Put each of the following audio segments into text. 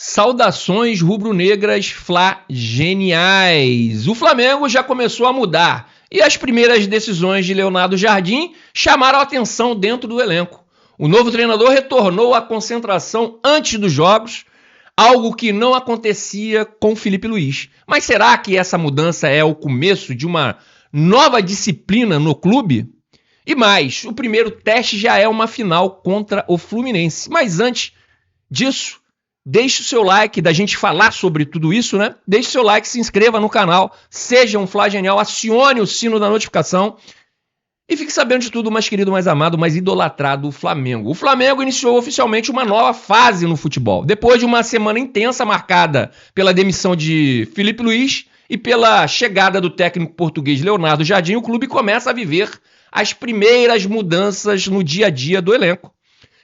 Saudações rubro-negras flageniais. O Flamengo já começou a mudar e as primeiras decisões de Leonardo Jardim chamaram a atenção dentro do elenco. O novo treinador retornou à concentração antes dos jogos, algo que não acontecia com Felipe Luiz. Mas será que essa mudança é o começo de uma nova disciplina no clube? E mais, o primeiro teste já é uma final contra o Fluminense. Mas antes disso, deixe o seu like, da gente falar sobre tudo isso, né? Deixe o seu like, se inscreva no canal, seja um flagenial, acione o sino da notificação e fique sabendo de tudo, mais querido, mais amado, mais idolatrado, o Flamengo. O Flamengo iniciou oficialmente uma nova fase no futebol. Depois de uma semana intensa marcada pela demissão de Felipe Luiz e pela chegada do técnico português Leonardo Jardim, o clube começa a viver as primeiras mudanças no dia a dia do elenco.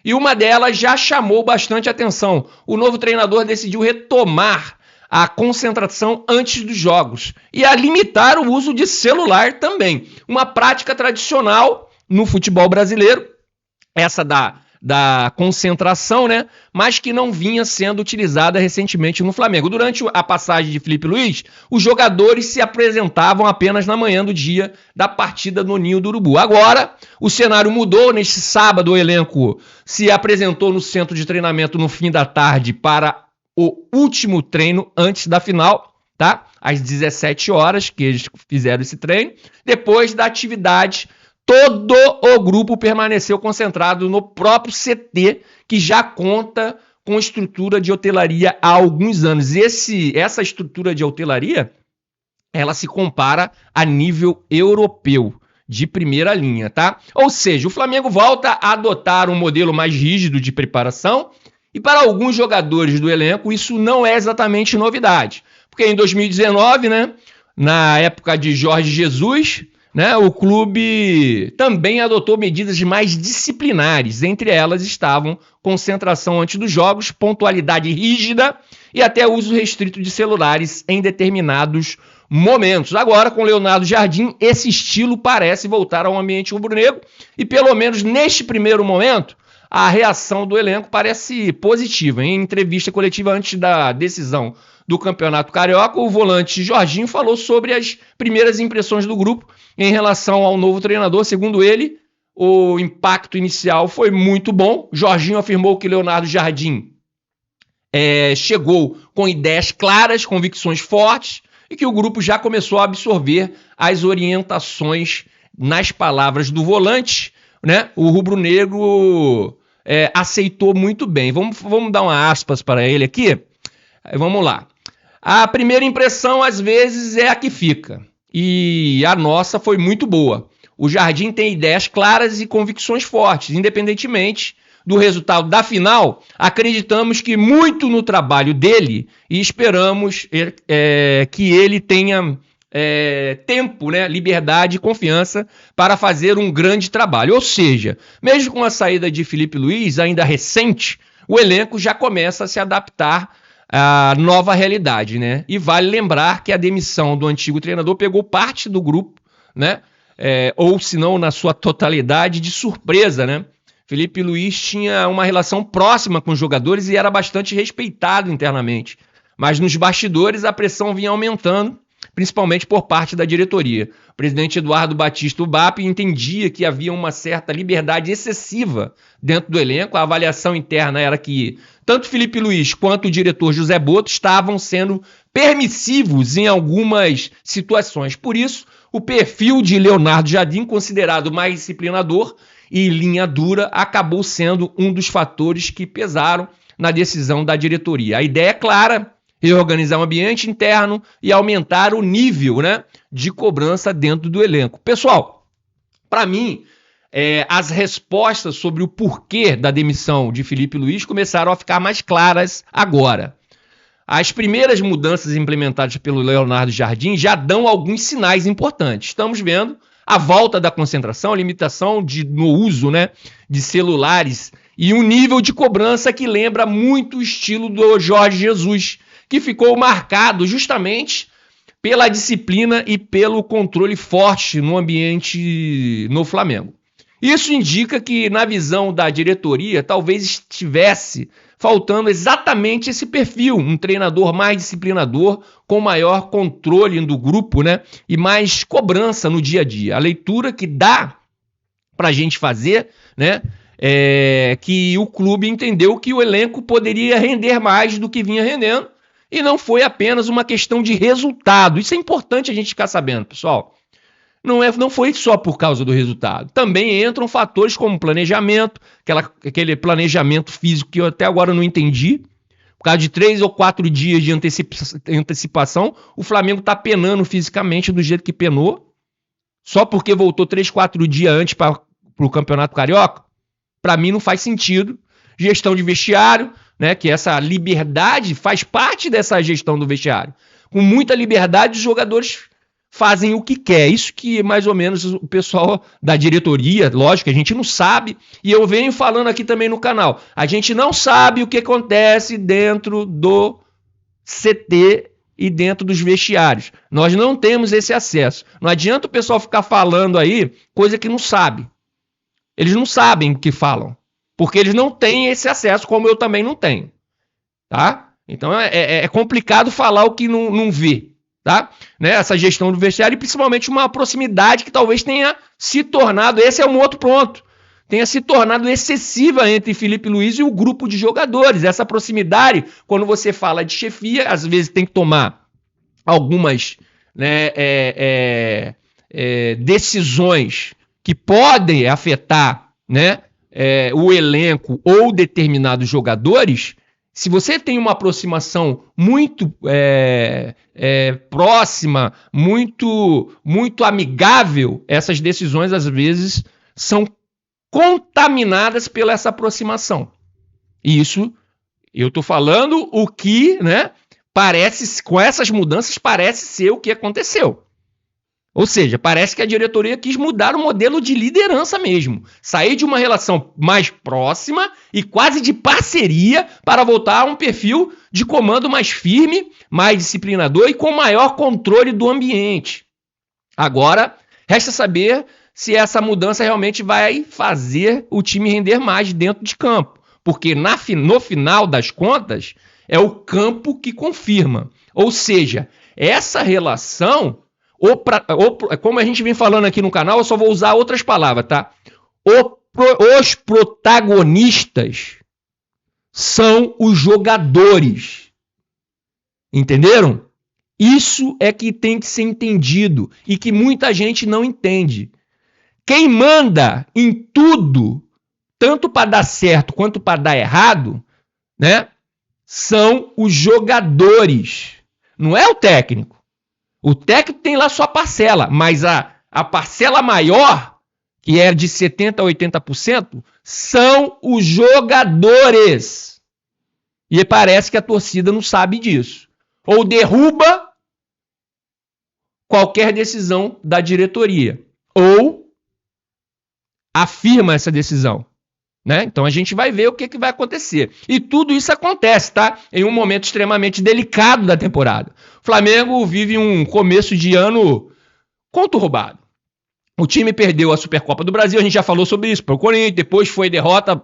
E uma delas já chamou bastante atenção. O novo treinador decidiu retomar a concentração antes dos jogos e a limitar o uso de celular também. Uma prática tradicional no futebol brasileiro, essa da concentração, né? Mas que não vinha sendo utilizada recentemente no Flamengo. Durante a passagem de Felipe Luiz, os jogadores se apresentavam apenas na manhã do dia da partida no Ninho do Urubu. Agora, o cenário mudou. Neste sábado, o elenco se apresentou no centro de treinamento no fim da tarde para o último treino antes da final, tá? Às 17 horas que eles fizeram esse treino. Depois da atividade, todo o grupo permaneceu concentrado no próprio CT, que já conta com estrutura de hotelaria há alguns anos. Essa estrutura de hotelaria, ela se compara a nível europeu, de primeira linha, tá? Ou seja, o Flamengo volta a adotar um modelo mais rígido de preparação e para alguns jogadores do elenco isso não é exatamente novidade. Porque em 2019, né, na época de Jorge Jesus, né, o clube também adotou medidas mais disciplinares. Entre elas estavam concentração antes dos jogos, pontualidade rígida e até uso restrito de celulares em determinados momentos. Agora, com Leonardo Jardim, esse estilo parece voltar ao ambiente rubro-negro e, pelo menos neste primeiro momento, a reação do elenco parece positiva. Em entrevista coletiva antes da decisão do Campeonato Carioca, o volante Jorginho falou sobre as primeiras impressões do grupo em relação ao novo treinador. Segundo ele, o impacto inicial foi muito bom. Jorginho afirmou que Leonardo Jardim chegou com ideias claras, convicções fortes e que o grupo já começou a absorver as orientações nas palavras do volante, né? O rubro-negro aceitou muito bem. Vamos dar uma aspas para ele aqui. Vamos lá. A primeira impressão, às vezes, é a que fica. E a nossa foi muito boa. O Jardim tem ideias claras e convicções fortes. Independentemente do resultado da final, acreditamos que muito no trabalho dele e esperamos que ele tenha tempo, né, liberdade e confiança para fazer um grande trabalho. Ou seja, mesmo com a saída de Felipe Luiz, ainda recente, o elenco já começa a se adaptar à nova realidade, né? E vale lembrar que a demissão do antigo treinador pegou parte do grupo, né? Ou se não na sua totalidade, de surpresa, né? Felipe Luiz tinha uma relação próxima com os jogadores e era bastante respeitado internamente. Mas nos bastidores a pressão vinha aumentando, principalmente por parte da diretoria. O presidente Eduardo Batista Ubap entendia que havia uma certa liberdade excessiva dentro do elenco. A avaliação interna era que tanto Felipe Luiz quanto o diretor José Boto estavam sendo permissivos em algumas situações. Por isso, o perfil de Leonardo Jardim, considerado mais disciplinador e linha dura, acabou sendo um dos fatores que pesaram na decisão da diretoria. A ideia é clara: reorganizar o ambiente interno e aumentar o nível, né, de cobrança dentro do elenco. Pessoal, para mim, as respostas sobre o porquê da demissão de Felipe Luiz começaram a ficar mais claras agora. As primeiras mudanças implementadas pelo Leonardo Jardim já dão alguns sinais importantes. Estamos vendo a volta da concentração, a limitação no uso, né, de celulares e um nível de cobrança que lembra muito o estilo do Jorge Jesus, que ficou marcado justamente pela disciplina e pelo controle forte no ambiente no Flamengo. Isso indica que, na visão da diretoria, talvez estivesse faltando exatamente esse perfil, um treinador mais disciplinador, com maior controle do grupo, né? E mais cobrança no dia a dia. A leitura que dá pra gente fazer, né? É que o clube entendeu que o elenco poderia render mais do que vinha rendendo e não foi apenas uma questão de resultado. Isso é importante a gente ficar sabendo, pessoal. Não foi só por causa do resultado. Também entram fatores como planejamento, aquele planejamento físico que eu até agora não entendi. Por causa de 3 ou 4 dias de antecipação, o Flamengo está penando fisicamente do jeito que penou, só porque voltou 3, 4 dias antes para o Campeonato Carioca. Para mim não faz sentido. Gestão de vestiário, né, que essa liberdade faz parte dessa gestão do vestiário. Com muita liberdade, os jogadores fazem o que quer. Isso que mais ou menos o pessoal da diretoria, lógico, a gente não sabe, e eu venho falando aqui também no canal, a gente não sabe o que acontece dentro do CT e dentro dos vestiários. Nós não temos esse acesso. Não adianta o pessoal ficar falando aí coisa que não sabe. Eles não sabem o que falam, porque eles não têm esse acesso, como eu também não tenho, tá? Então é complicado falar o que não vê, tá? Né? Essa gestão do vestiário e principalmente uma proximidade que talvez tenha se tornado, esse é um outro ponto, tenha se tornado excessiva entre Felipe Luiz e o grupo de jogadores. Essa proximidade, quando você fala de chefia, às vezes tem que tomar algumas, né, decisões que podem afetar, né, o elenco ou determinados jogadores. Se você tem uma aproximação muito próxima, muito amigável, essas decisões às vezes são contaminadas pela essa aproximação. E isso, eu estou falando o que, né, parece, com essas mudanças, parece ser o que aconteceu. Ou seja, parece que a diretoria quis mudar o modelo de liderança mesmo. Sair de uma relação mais próxima e quase de parceria para voltar a um perfil de comando mais firme, mais disciplinador e com maior controle do ambiente. Agora, resta saber se essa mudança realmente vai fazer o time render mais dentro de campo. Porque no final das contas, é o campo que confirma. Ou seja, essa relação... como a gente vem falando aqui no canal, eu só vou usar outras palavras, tá? Os protagonistas são os jogadores. Entenderam? Isso é que tem que ser entendido e que muita gente não entende. Quem manda em tudo, tanto para dar certo quanto para dar errado, né? São os jogadores. Não é o técnico. O técnico tem lá sua parcela, mas a parcela maior, que é de 70% a 80%, são os jogadores. E parece que a torcida não sabe disso. Ou derruba qualquer decisão da diretoria, ou afirma essa decisão. Né? Então a gente vai ver o que vai acontecer. E tudo isso acontece, tá? Em um momento extremamente delicado da temporada. O Flamengo vive um começo de ano conturbado. O time perdeu a Supercopa do Brasil, a gente já falou sobre isso, para o Corinthians, depois foi derrota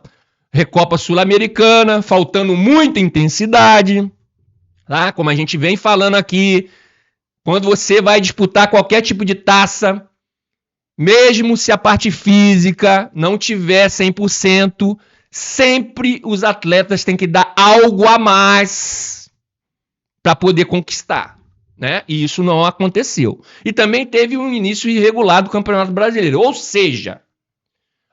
Recopa Sul-Americana, faltando muita intensidade, tá? Como a gente vem falando aqui, quando você vai disputar qualquer tipo de taça, mesmo se a parte física não tiver 100%, sempre os atletas têm que dar algo a mais para poder conquistar, né? E isso não aconteceu. E também teve um início irregular do Campeonato Brasileiro. Ou seja,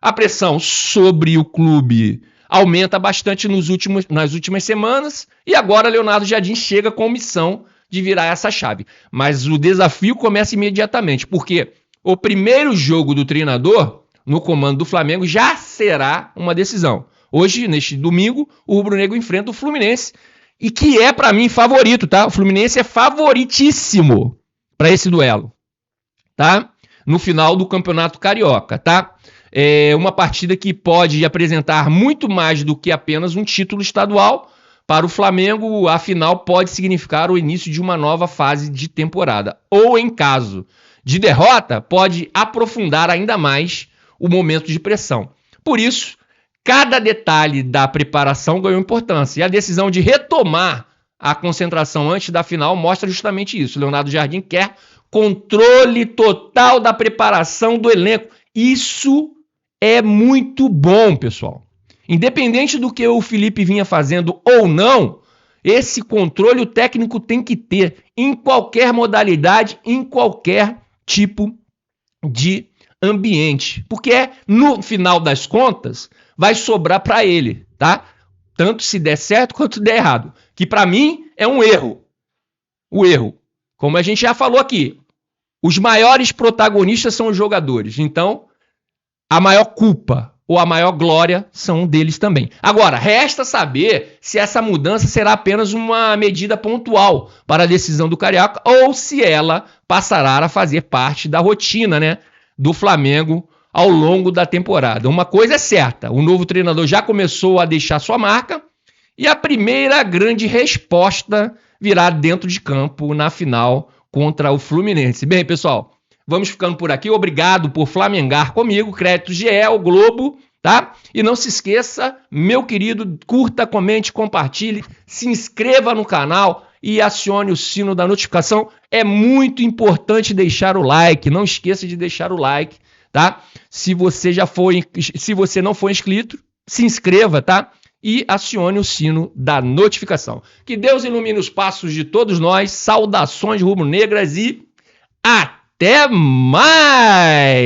a pressão sobre o clube aumenta bastante nas últimas semanas e agora Leonardo Jardim chega com a missão de virar essa chave. Mas o desafio começa imediatamente, porque o primeiro jogo do treinador no comando do Flamengo já será uma decisão. Hoje, neste domingo, o rubro-negro enfrenta o Fluminense, e que é, para mim, favorito, tá? O Fluminense é favoritíssimo para esse duelo, tá? No final do Campeonato Carioca, tá? É uma partida que pode apresentar muito mais do que apenas um título estadual. Para o Flamengo, a final pode significar o início de uma nova fase de temporada. Ou, em caso de derrota, pode aprofundar ainda mais o momento de pressão. Por isso Cada detalhe da preparação ganhou importância. E a decisão de retomar a concentração antes da final mostra justamente isso. Leonardo Jardim quer controle total da preparação do elenco. Isso é muito bom, pessoal. Independente do que o Felipe vinha fazendo ou não, esse controle o técnico tem que ter em qualquer modalidade, em qualquer tipo de ambiente. Porque no final das contas, vai sobrar para ele, tá? Tanto se der certo quanto se der errado. Que para mim é um erro. O erro. Como a gente já falou aqui, os maiores protagonistas são os jogadores. Então, a maior culpa ou a maior glória são deles também. Agora, resta saber se essa mudança será apenas uma medida pontual para a decisão do Carioca ou se ela passará a fazer parte da rotina, né, do Flamengo ao longo da temporada. Uma coisa é certa, o novo treinador já começou a deixar sua marca e a primeira grande resposta virá dentro de campo na final contra o Fluminense. Bem, pessoal, vamos ficando por aqui. Obrigado por flamengar comigo. Crédito GE, o Globo, tá? E não se esqueça, meu querido, curta, comente, compartilhe, se inscreva no canal e acione o sino da notificação. É muito importante deixar o like. Não esqueça de deixar o like, tá? Se você não for inscrito, se inscreva, tá? E acione o sino da notificação. Que Deus ilumine os passos de todos nós. Saudações rubro-negras e até mais!